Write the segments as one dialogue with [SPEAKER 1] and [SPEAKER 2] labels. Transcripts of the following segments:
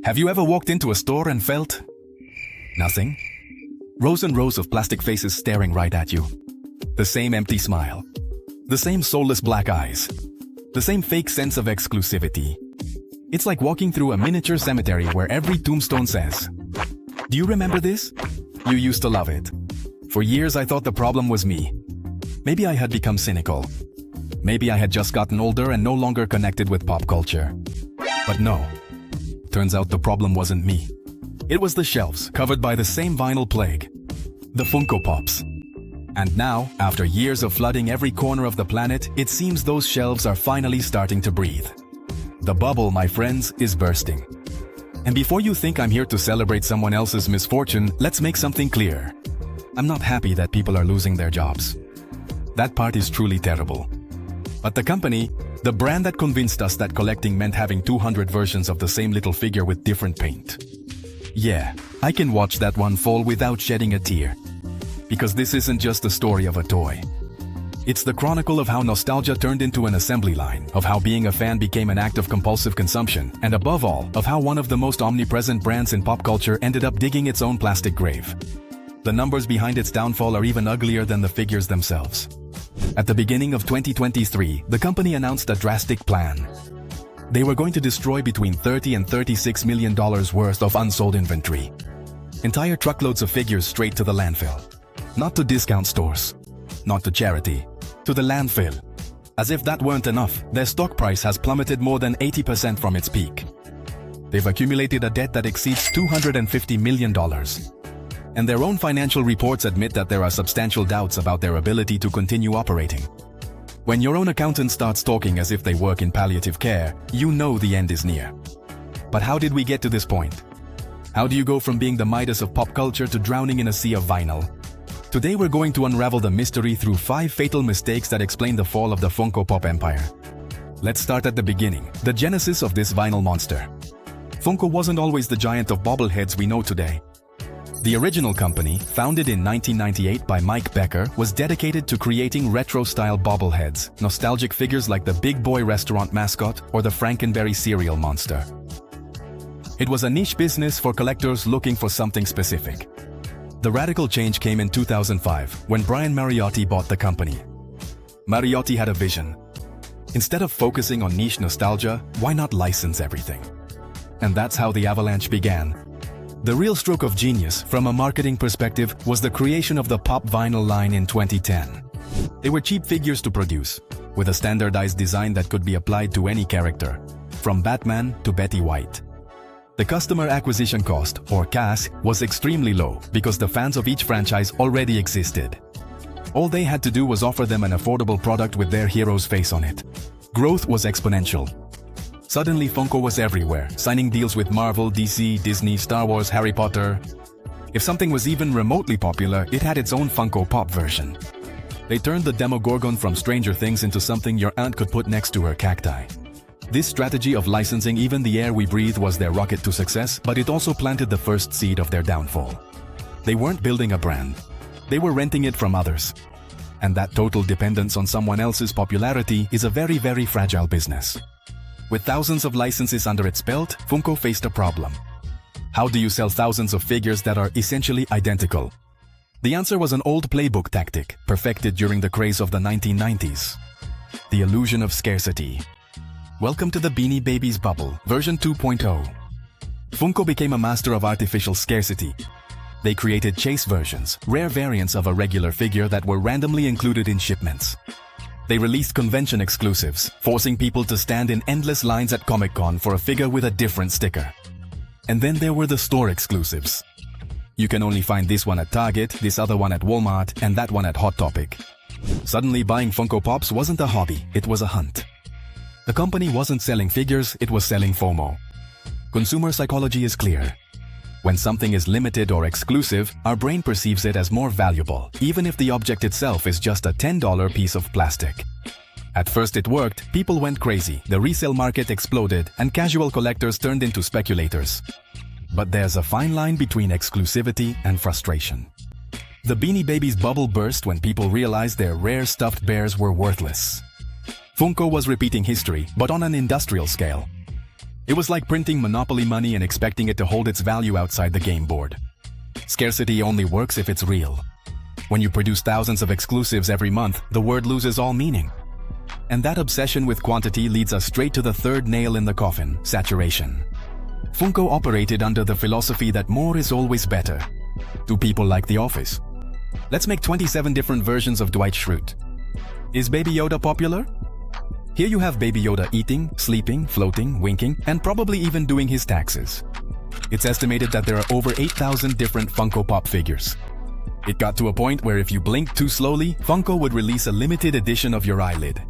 [SPEAKER 1] Have you ever walked into a store and felt nothing? Rows and rows of plastic faces staring right at you. The same empty smile. The same soulless black eyes. The same fake sense of exclusivity. It's like walking through a miniature cemetery where every tombstone says, "Do you remember this?" You used to love it. For years I thought the problem was me. Maybe I had become cynical. Maybe I had just gotten older and no longer connected with pop culture. But no. Turns out the problem wasn't me. It was the shelves covered by the same vinyl plague. The Funko Pops. And now, after years of flooding every corner of the planet, it seems those shelves are finally starting to breathe. The bubble, my friends, is bursting. And before you think I'm here to celebrate someone else's misfortune, let's make something clear. I'm not happy that people are losing their jobs. That part is truly terrible. But the company, the brand that convinced us that collecting meant having 200 versions of the same little figure with different paint. Yeah, I can watch that one fall without shedding a tear. Because this isn't just the story of a toy. It's the chronicle of how nostalgia turned into an assembly line, of how being a fan became an act of compulsive consumption, and above all, of how one of the most omnipresent brands in pop culture ended up digging its own plastic grave. The numbers behind its downfall are even uglier than the figures themselves. At the beginning of 2023, the company announced a drastic plan. They were going to destroy between $30 and $36 million worth of unsold inventory. Entire truckloads of figures straight to the landfill. Not to discount stores. Not to charity. To the landfill. As if that weren't enough, their stock price has plummeted more than 80% from its peak. They've accumulated a debt that exceeds $250 million. And their own financial reports admit that there are substantial doubts about their ability to continue operating. When your own accountant starts talking as if they work in palliative care, you know the end is near. But how did we get to this point? How do you go from being the Midas of pop culture to drowning in a sea of vinyl? Today we're going to unravel the mystery through 5 fatal mistakes that explain the fall of the Funko Pop empire. Let's start at the beginning, the genesis of this vinyl monster. Funko wasn't always the giant of bobbleheads we know today. The original company, founded in 1998 by Mike Becker, was dedicated to creating retro-style bobbleheads, nostalgic figures like the Big Boy restaurant mascot or the Frankenberry cereal monster. It was a niche business for collectors looking for something specific. The radical change came in 2005, when Brian Mariotti bought the company. Mariotti had a vision. Instead of focusing on niche nostalgia, why not license everything? And that's how the avalanche began. The real stroke of genius, from a marketing perspective, was the creation of the Pop Vinyl line in 2010. They were cheap figures to produce, with a standardized design that could be applied to any character, from Batman to Betty White. The customer acquisition cost, or CAC, was extremely low because the fans of each franchise already existed. All they had to do was offer them an affordable product with their hero's face on it. Growth was exponential. Suddenly Funko was everywhere, signing deals with Marvel, DC, Disney, Star Wars, Harry Potter. If something was even remotely popular, it had its own Funko Pop version. They turned the Demogorgon from Stranger Things into something your aunt could put next to her cacti. This strategy of licensing even the air we breathe was their rocket to success, but it also planted the first seed of their downfall. They weren't building a brand. They were renting it from others. And that total dependence on someone else's popularity is a very, very fragile business. With thousands of licenses under its belt, Funko faced a problem. How do you sell thousands of figures that are essentially identical? The answer was an old playbook tactic, perfected during the craze of the 1990s. The illusion of scarcity. Welcome to the Beanie Babies bubble, version 2.0. Funko became a master of artificial scarcity. They created chase versions, rare variants of a regular figure that were randomly included in shipments. They released convention exclusives, forcing people to stand in endless lines at Comic-Con for a figure with a different sticker. And then there were the store exclusives. You can only find this one at Target, this other one at Walmart, and that one at Hot Topic. Suddenly buying Funko Pops wasn't a hobby, it was a hunt. The company wasn't selling figures, it was selling FOMO. Consumer psychology is clear. When something is limited or exclusive, our brain perceives it as more valuable, even if the object itself is just a $10 piece of plastic. At first it worked, people went crazy, the resale market exploded, and casual collectors turned into speculators. But there's a fine line between exclusivity and frustration. The Beanie Babies bubble burst when people realized their rare stuffed bears were worthless. Funko was repeating history, but on an industrial scale. It was like printing Monopoly money and expecting it to hold its value outside the game board. Scarcity only works if it's real. When you produce thousands of exclusives every month, the word loses all meaning. And that obsession with quantity leads us straight to the third nail in the coffin: saturation. Funko operated under the philosophy that more is always better. Do people like The Office? Let's make 27 different versions of Dwight Schrute. Is Baby Yoda popular? Here you have Baby Yoda eating, sleeping, floating, winking, and probably even doing his taxes. It's estimated that there are over 8,000 different Funko Pop figures. It got to a point where if you blinked too slowly, Funko would release a limited edition of your eyelid.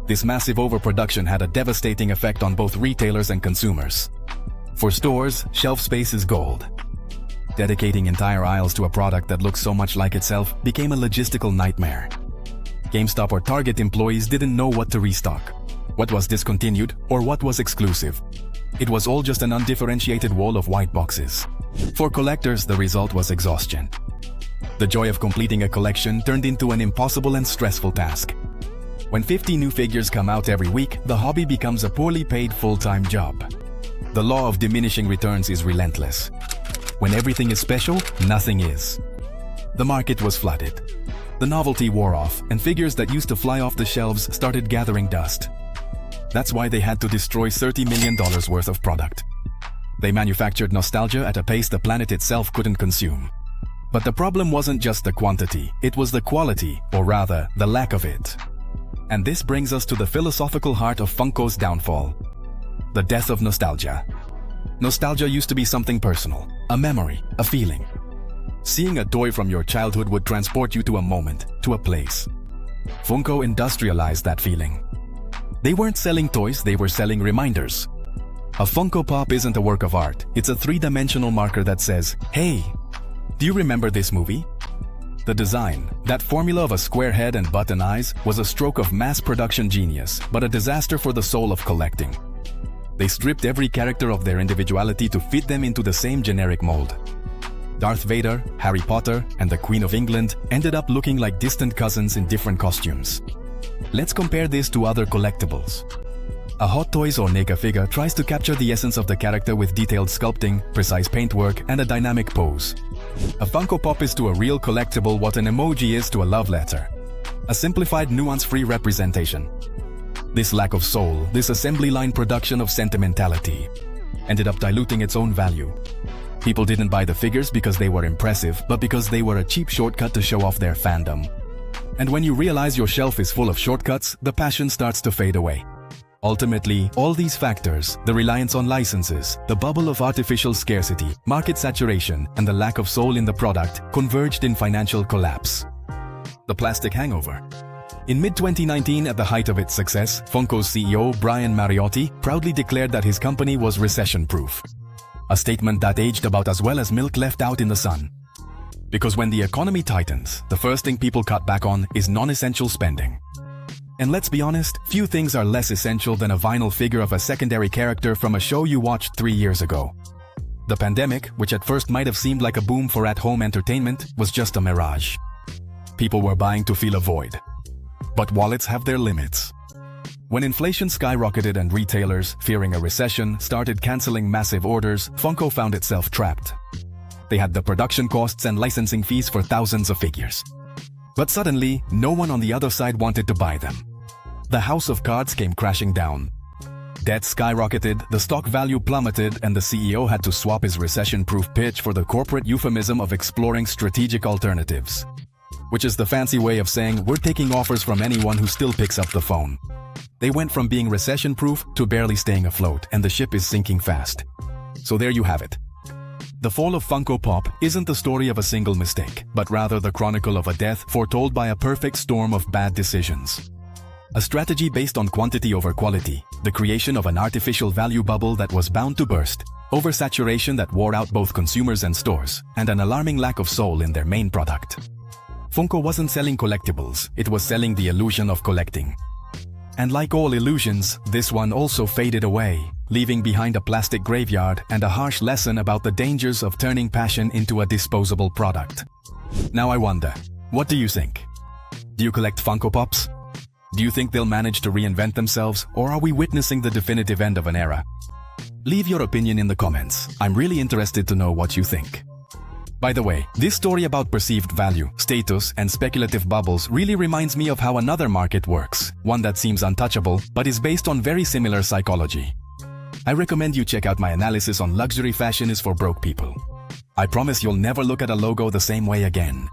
[SPEAKER 1] This massive overproduction had a devastating effect on both retailers and consumers. For stores, shelf space is gold. Dedicating entire aisles to a product that looks so much like itself became a logistical nightmare. GameStop or Target employees didn't know what to restock, what was discontinued, or what was exclusive. It was all just an undifferentiated wall of white boxes. For collectors, the result was exhaustion. The joy of completing a collection turned into an impossible and stressful task. When 50 new figures come out every week, the hobby becomes a poorly paid full-time job. The law of diminishing returns is relentless. When everything is special, nothing is. The market was flooded. The novelty wore off, and figures that used to fly off the shelves started gathering dust. That's why they had to destroy $30 million worth of product. They manufactured nostalgia at a pace the planet itself couldn't consume. But the problem wasn't just the quantity, it was the quality, or rather, the lack of it. And this brings us to the philosophical heart of Funko's downfall: the death of nostalgia. Nostalgia used to be something personal, a memory, a feeling. Seeing a toy from your childhood would transport you to a moment, to a place. Funko industrialized that feeling. They weren't selling toys, they were selling reminders. A Funko Pop isn't a work of art, it's a three-dimensional marker that says, "Hey, do you remember this movie?" The design, that formula of a square head and button eyes, was a stroke of mass production genius, but a disaster for the soul of collecting. They stripped every character of their individuality to fit them into the same generic mold. Darth Vader, Harry Potter, and the Queen of England ended up looking like distant cousins in different costumes. Let's compare this to other collectibles. A Hot Toys or NECA figure tries to capture the essence of the character with detailed sculpting, precise paintwork, and a dynamic pose. A Funko Pop is to a real collectible what an emoji is to a love letter. A simplified, nuance-free representation. This lack of soul, this assembly line production of sentimentality, ended up diluting its own value. People didn't buy the figures because they were impressive, but because they were a cheap shortcut to show off their fandom. And when you realize your shelf is full of shortcuts, the passion starts to fade away. Ultimately, all these factors, the reliance on licenses, the bubble of artificial scarcity, market saturation, and the lack of soul in the product, converged in financial collapse. The plastic hangover. In mid-2019, at the height of its success, Funko's CEO, Brian Mariotti, proudly declared that his company was recession-proof. A statement that aged about as well as milk left out in the sun. Because when the economy tightens, the first thing people cut back on is non-essential spending. And let's be honest, few things are less essential than a vinyl figure of a secondary character from a show you watched 3 years ago. The pandemic, which at first might have seemed like a boom for at-home entertainment, was just a mirage. People were buying to fill a void. But wallets have their limits. When inflation skyrocketed and retailers, fearing a recession, started canceling massive orders, Funko found itself trapped. They had the production costs and licensing fees for thousands of figures. But suddenly, no one on the other side wanted to buy them. The house of cards came crashing down. Debt skyrocketed, the stock value plummeted, and the CEO had to swap his recession-proof pitch for the corporate euphemism of exploring strategic alternatives. Which is the fancy way of saying, we're taking offers from anyone who still picks up the phone. They went from being recession-proof to barely staying afloat, and the ship is sinking fast. So there you have it. The fall of Funko Pop isn't the story of a single mistake, but rather the chronicle of a death foretold by a perfect storm of bad decisions. A strategy based on quantity over quality, the creation of an artificial value bubble that was bound to burst, oversaturation that wore out both consumers and stores, and an alarming lack of soul in their main product. Funko wasn't selling collectibles, it was selling the illusion of collecting. And like all illusions, this one also faded away, leaving behind a plastic graveyard and a harsh lesson about the dangers of turning passion into a disposable product. Now I wonder, what do you think? Do you collect Funko Pops? Do you think they'll manage to reinvent themselves, or are we witnessing the definitive end of an era? Leave your opinion in the comments. I'm really interested to know what you think. By the way, this story about perceived value, status, and speculative bubbles really reminds me of how another market works, one that seems untouchable but is based on very similar psychology. I recommend you check out my analysis on luxury fashion is for broke people. I promise you'll never look at a logo the same way again.